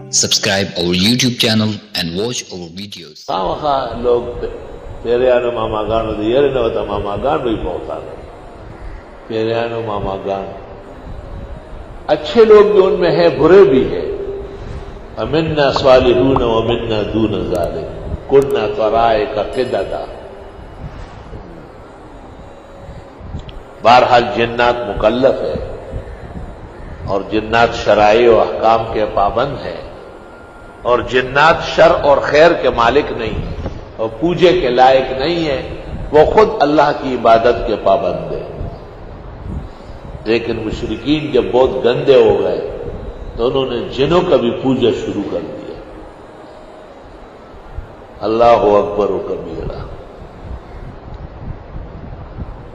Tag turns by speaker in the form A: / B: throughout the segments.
A: Subscribe our YouTube channel and watch our videos.
B: لوگ پیریانو ماما گانو دیرے نہ ہوتا ماما گانو ہی پہنچا گئے. پیریانو ماما گانو اچھے لوگ بھی ان میں ہیں، برے بھی ہیں. ومنا صالحون ومنا دون ذلک كنا طرائق قددا. بہرحال جنات مکلف ہے اور جنات شرائع و احکام کے پابند ہیں، اور جنات شر اور خیر کے مالک نہیں ہیں اور پوجے کے لائق نہیں ہیں. وہ خود اللہ کی عبادت کے پابند ہیں. لیکن مشرکین جب بہت گندے ہو گئے تو انہوں نے جنوں کا بھی پوجا شروع کر دیا. اللہ اکبر و کبیرہ.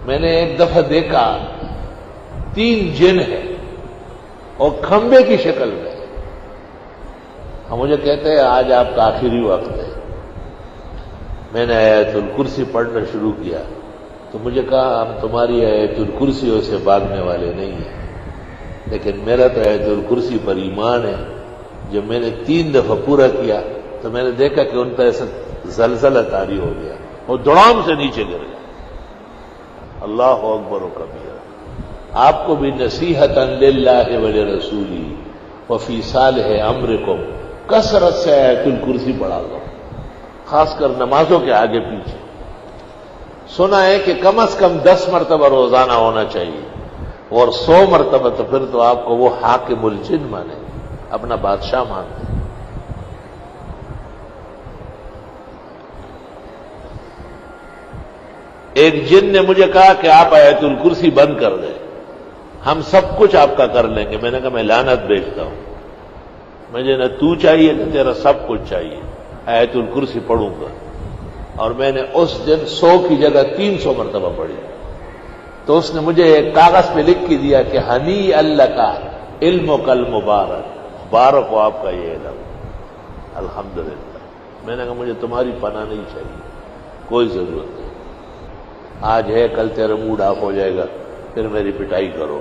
B: میں نے ایک دفعہ دیکھا 3 جن ہیں اور کھمبے کی شکل میں. ہم مجھے کہتے ہیں آج آپ کا آخری وقت ہے. میں نے آیت الکرسی پڑھنا شروع کیا تو مجھے کہا ہم تمہاری آیت الکرسیوں سے بھاگنے والے نہیں ہیں، لیکن میرا تو آیت الکرسی پر ایمان ہے. جب میں نے 3 دفعہ پورا کیا تو میں نے دیکھا کہ ان پر ایسا زلزلہ طاری ہو گیا اور دڑام سے نیچے گر گیا. اللہ اکبر و کبیرہ. آپ کو بھی نصیحتا للہ ولرسولہ وفی صالح امرکم کثرت سے آیت الکرسی پڑھا لو، خاص کر نمازوں کے آگے پیچھے. سنا ہے کہ کم از کم 10 مرتبہ روزانہ ہونا چاہیے، اور 100 مرتبہ تو پھر تو آپ کو وہ حاکم الجن مانے، اپنا بادشاہ مانتے. ایک جن نے مجھے کہا کہ آپ آیت الکرسی بند کر دیں، ہم سب کچھ آپ کا کر لیں گے. میں نے کہا میں لعنت بھیجتا ہوں، مجھے نہ تو چاہیے نہ تیرا سب کچھ چاہیے. آیت الکرسی پڑھوں گا. اور میں نے اس دن 100 کی جگہ 300 مرتبہ پڑھی. تو اس نے مجھے ایک کاغذ پہ لکھ کے دیا کہ ہنی اللہ کا علم و کل مبارک، مبارک ہو آپ کا یہ علم. الحمدللہ. میں نے کہا مجھے تمہاری پناہ نہیں چاہیے، کوئی ضرورت نہیں. آج ہے کل تیرا موڈ آف ہو جائے گا، پھر میری پٹائی کرو.